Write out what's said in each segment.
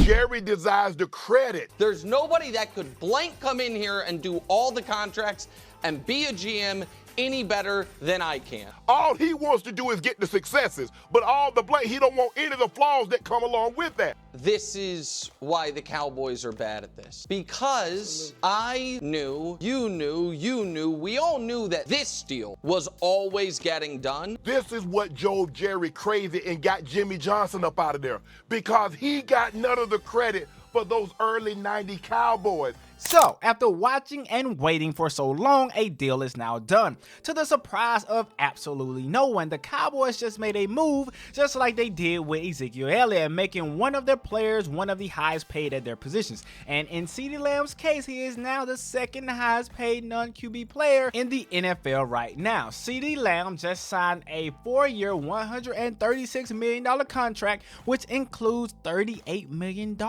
Jerry desires the credit. There's nobody that could blank come in here and do all the contracts and be a GM any better than I can. All he wants to do is get the successes, but all the blame, he don't want any of the flaws that come along with that. This is why the Cowboys are bad at this. Because I knew, you knew, we all knew that this deal was always getting done. This is what drove Jerry crazy and got Jimmy Johnson up out of there, because he got none of the credit for those early 90 Cowboys. So, after watching and waiting for so long, a deal is now done. To the surprise of absolutely no one, the Cowboys just made a move just like they did with Ezekiel Elliott, making one of their players one of the highest paid at their positions. And in Ceedee Lamb's case, he is now the second highest paid non-QB player in the NFL right now. Ceedee Lamb just signed a 4-year, $136 million contract, which includes $38 million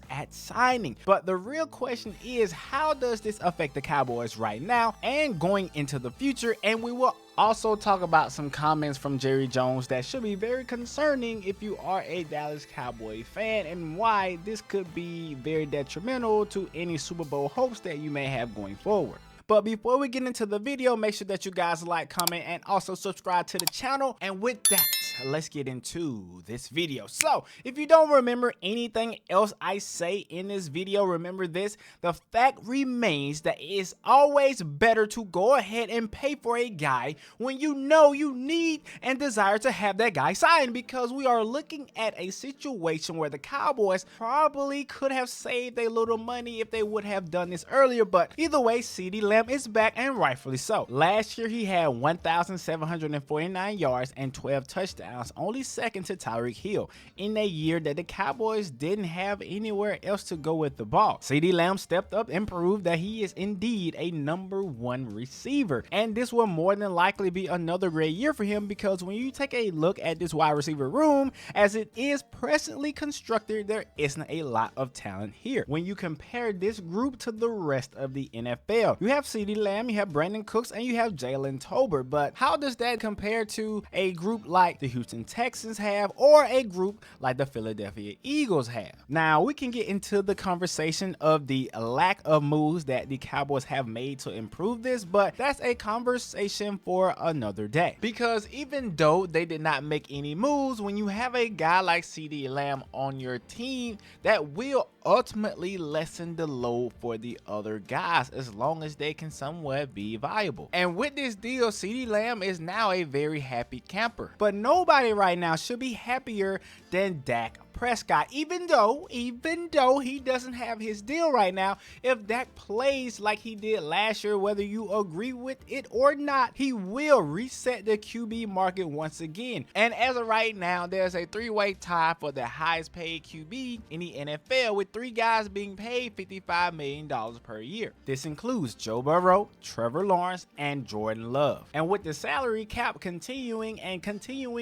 at signing. But the real question is, how does this affect the Cowboys right now and going into the future? And we will also talk about some comments from Jerry Jones that should be very concerning if you are a Dallas Cowboy fan, and why this could be very detrimental to any Super Bowl hopes that you may have going forward. But before we get into the video, make sure that you guys like, comment, and also subscribe to the channel. And with that, let's get into this video. So, if you don't remember anything else I say in this video, remember this: the fact remains that it's always better to go ahead and pay for a guy when you know you need and desire to have that guy signed, because we are looking at a situation where the Cowboys probably could have saved a little money if they would have done this earlier. But either way, Ceedee Lamb is back, and rightfully so. Last year, he had 1,749 yards and 12 touchdowns, only second to Tyreek Hill, in a year that the Cowboys didn't have anywhere else to go with the ball. Ceedee Lamb stepped up and proved that he is indeed a #1 receiver, and this will more than likely be another great year for him, because when you take a look at this wide receiver room as it is presently constructed, there isn't a lot of talent here. When you compare this group to the rest of the NFL, you have Ceedee Lamb, you have Brandon Cooks, and you have Jalen Tolbert. But how does that compare to a group like the Houston Texans have, or a group like the Philadelphia Eagles have? Now, we can get into the conversation of the lack of moves that the Cowboys have made to improve this, but that's a conversation for another day. Because even though they did not make any moves, when you have a guy like Ceedee Lamb on your team, that will ultimately lessen the load for the other guys, as long as they can somewhat be viable. And with this deal, Ceedee Lamb is now a very happy camper. But nobody right now should be happier than Dak Prescott, even though he doesn't have his deal right now. If Dak plays like he did last year, whether you agree with it or not, he will reset the QB market once again. And as of right now, there's a 3-way tie for the highest paid QB in the NFL, with 3 guys being paid $55 million per year. This includes Joe Burrow, Trevor Lawrence, and Jordan Love. And with the salary cap continuing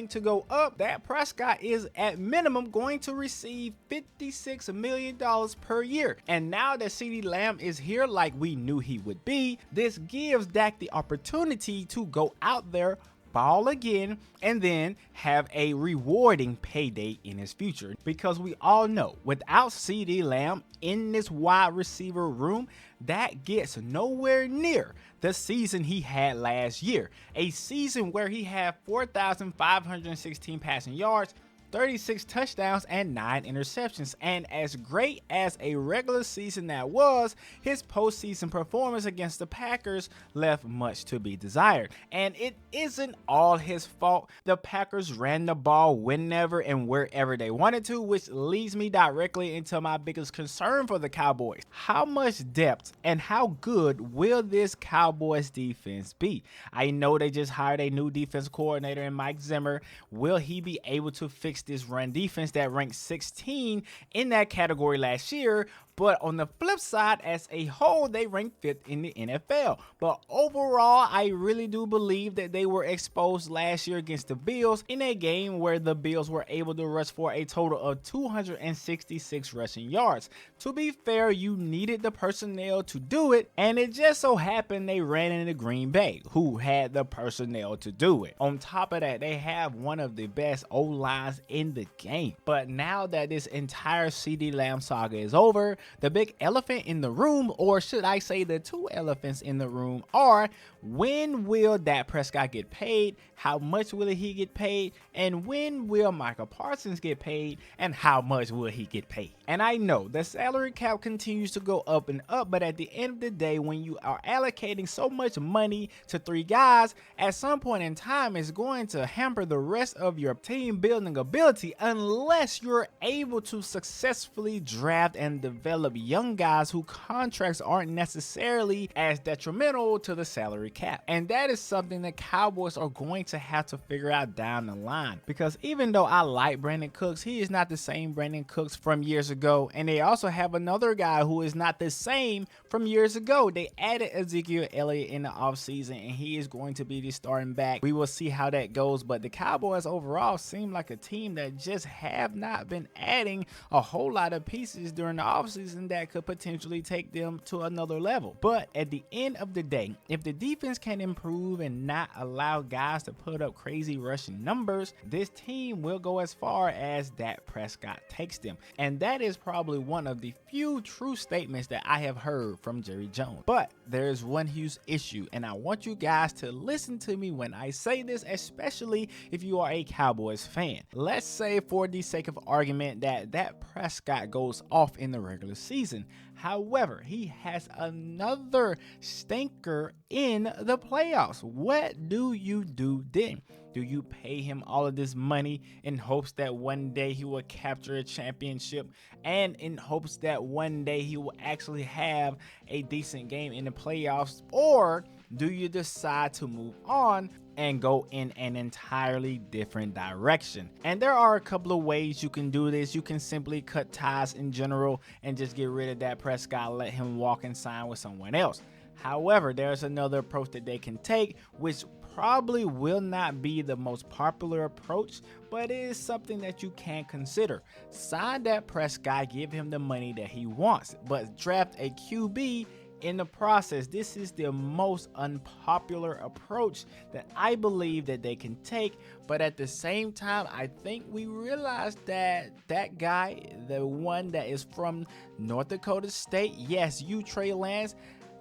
to go up, Dak Prescott is at minimum going to receive $56 million per year. And now that Ceedee Lamb is here like we knew he would be, this gives Dak the opportunity to go out there, ball again, and then have a rewarding payday in his future. Because we all know, without Ceedee Lamb in this wide receiver room, that gets nowhere near the season he had last year. A season where he had 4,516 passing yards, 36 touchdowns, and 9 interceptions. And as great as a regular season that was, his postseason performance against the Packers left much to be desired. And it isn't all his fault. The Packers ran the ball whenever and wherever they wanted to, which leads me directly into my biggest concern for the Cowboys. How much depth and how good will this Cowboys defense be? I know they just hired a new defense coordinator in Mike Zimmer. Will he be able to fix this run defense that ranked 16 in that category last year? But on the flip side, as a whole, they rank 5th in the NFL. But overall, I really do believe that they were exposed last year against the Bills in a game where the Bills were able to rush for a total of 266 rushing yards. To be fair, you needed the personnel to do it, and it just so happened they ran into Green Bay, who had the personnel to do it. On top of that, they have one of the best O-lines in the game. But now that this entire Ceedee Lamb saga is over, the big elephant in the room, or should I say the two elephants in the room, are when will Dak Prescott get paid, how much will he get paid, and when will Micah Parsons get paid, and how much will he get paid? And I know the salary cap continues to go up and up, but at the end of the day, when you are allocating so much money to 3 guys, at some point in time, it's going to hamper the rest of your team building ability unless you're able to successfully draft and develop young guys whose contracts aren't necessarily as detrimental to the salary cap. And that is something that Cowboys are going to have to figure out down the line, because even though I like Brandon Cooks, he is not the same Brandon Cooks from years ago, and they also have another guy who is not the same from years ago. They added Ezekiel Elliott in the offseason, and he is going to be the starting back. We will see how that goes, but the Cowboys overall seem like a team that just have not been adding a whole lot of pieces during the offseason that could potentially take them to another level. But at the end of the day, if the defense can improve and not allow guys to put up crazy rushing numbers, this team will go as far as Dak Prescott takes them. And that is probably one of the few true statements that I have heard from Jerry Jones. But there's one huge issue, and I want you guys to listen to me when I say this, especially if you are a Cowboys fan. Let's say, for the sake of argument, that Dak Prescott goes off in the regular season. However, he has another stinker in the playoffs. What do you do then? Do you pay him all of this money in hopes that one day he will capture a championship, and in hopes that one day he will actually have a decent game in the playoffs? Or do you decide to move on and go in an entirely different direction? And there are a couple of ways you can do this. You can simply cut ties in general and just get rid of Dak Prescott, let him walk and sign with someone else. However, there's another approach that they can take, which probably will not be the most popular approach, but it is something that you can consider. Sign Dak Prescott, give him the money that he wants, but draft a QB in the process. This is the most unpopular approach that I believe that they can take, but at the same time, I think we realize that that guy, the one that is from North Dakota State, yes, you Trey Lance,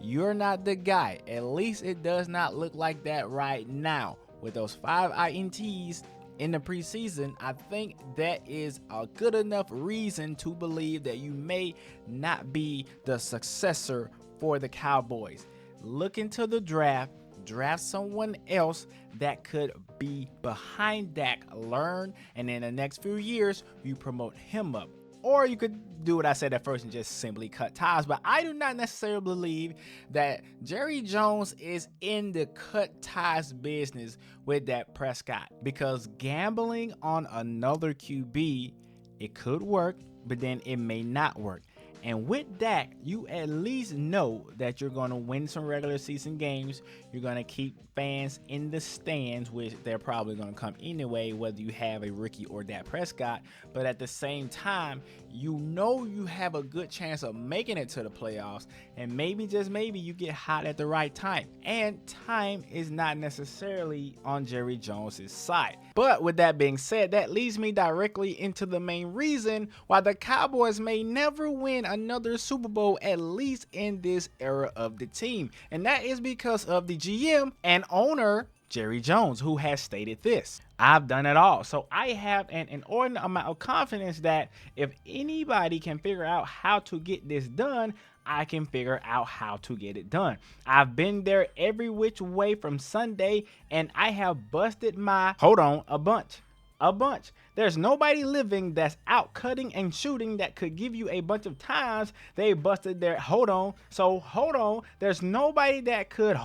you're not the guy. At least it does not look like that right now. With those 5 INTs in the preseason, I think that is a good enough reason to believe that you may not be the successor for the Cowboys. Look into the draft someone else that could be behind Dak, learn, and in the next few years, you promote him up. Or you could do what I said at first and just simply cut ties. But I do not necessarily believe that Jerry Jones is in the cut ties business with Dak Prescott, because gambling on another QB, it could work, but then it may not work. And with Dak, you at least know that you're going to win some regular season games. You're going to keep fans in the stands, which they're probably going to come anyway, whether you have a rookie or Dak Prescott. But at the same time, you know you have a good chance of making it to the playoffs. And maybe, just maybe, you get hot at the right time. And time is not necessarily on Jerry Jones' side. But with that being said, that leads me directly into the main reason why the Cowboys may never win another Super Bowl, at least in this era of the team. And that is because of the GM and owner, Jerry Jones, who has stated this: I've done it all. So I have an inordinate amount of confidence that if anybody can figure out how to get this done, I can figure out how to get it done. I've been there every which way from Sunday, and I have busted my, a bunch. There's nobody living that's out cutting and shooting that could give you a bunch of times they busted their there's nobody that could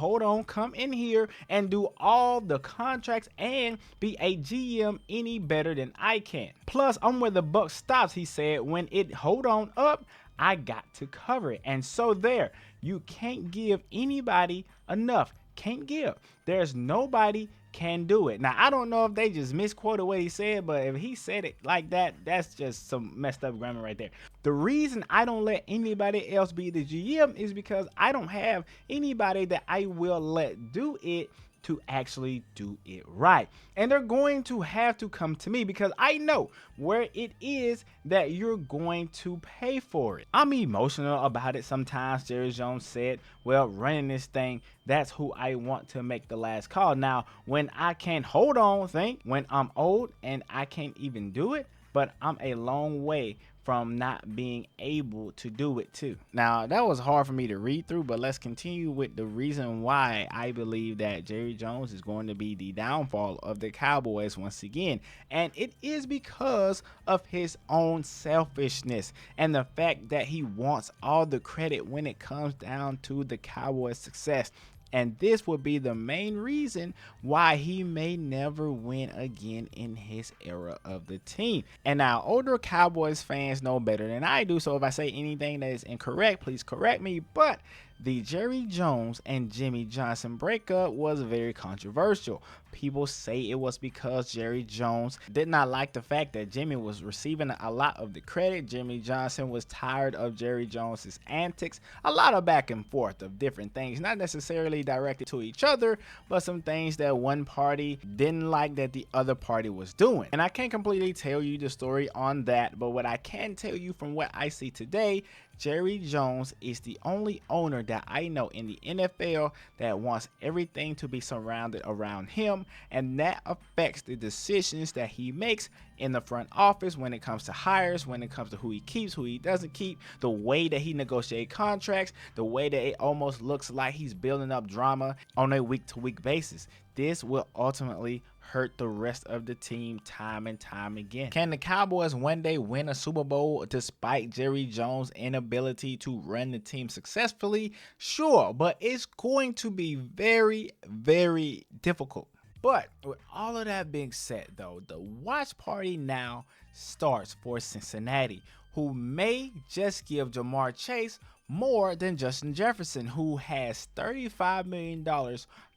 come in here and do all the contracts and be a GM any better than I can. Plus, I'm where the buck stops, he said. When it up, I got to cover it. And so there, you can't give anybody enough. Can't give. There's nobody can do it. Now, I don't know if they just misquoted what he said, but if he said it like that, that's just some messed up grammar right there. The reason I don't let anybody else be the GM is because I don't have anybody that I will let do it to actually do it right. And they're going to have to come to me because I know where it is that you're going to pay for it. I'm emotional about it sometimes. Jerry Jones said, well, running this thing, that's who I want to make the last call. Now, when I can't hold on, when I'm old and I can't even do it, but I'm a long way from not being able to do it too. Now, that was hard for me to read through, but let's continue with the reason why I believe that Jerry Jones is going to be the downfall of the Cowboys once again. And it is because of his own selfishness and the fact that he wants all the credit when it comes down to the Cowboys' success. And this would be the main reason why he may never win again in his era of the team. And now, older Cowboys fans know better than I do, so if I say anything that is incorrect, please correct me. But the Jerry Jones and Jimmy Johnson breakup was very controversial. People say it was because Jerry Jones did not like the fact that Jimmy was receiving a lot of the credit. Jimmy Johnson was tired of Jerry Jones's antics. A lot of back and forth of different things, not necessarily directed to each other, but some things that one party didn't like that the other party was doing. And I can't completely tell you the story on that, but what I can tell you from what I see today, Jerry Jones is the only owner that I know in the NFL that wants everything to be surrounded around him, and that affects the decisions that he makes in the front office when it comes to hires, when it comes to who he keeps, who he doesn't keep, the way that he negotiates contracts, the way that it almost looks like he's building up drama on a week-to-week basis. This will ultimately hurt the rest of the team time and time again. Can the Cowboys one day win a Super Bowl despite Jerry Jones' inability to run the team successfully? Sure, but it's going to be very, very difficult. But with all of that being said, though, the watch party now starts for Cincinnati, who may just give Jamar Chase more than Justin Jefferson, who has $35 million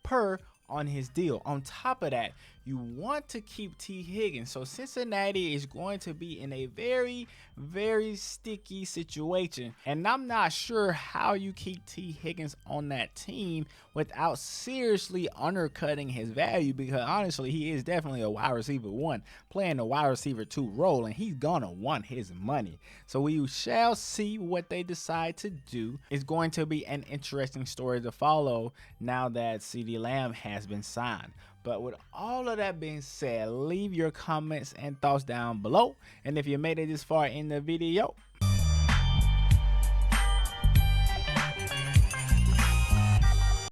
per on his deal. On top of that, you want to keep T. Higgins. So Cincinnati is going to be in a very, very sticky situation. And I'm not sure how you keep T. Higgins on that team without seriously undercutting his value, because honestly, he is definitely a wide receiver 1 playing a wide receiver 2 role, and he's gonna want his money. So we shall see what they decide to do. It's going to be an interesting story to follow now that Ceedee Lamb has been signed. But with all of that being said, leave your comments and thoughts down below. And if you made it this far in the video,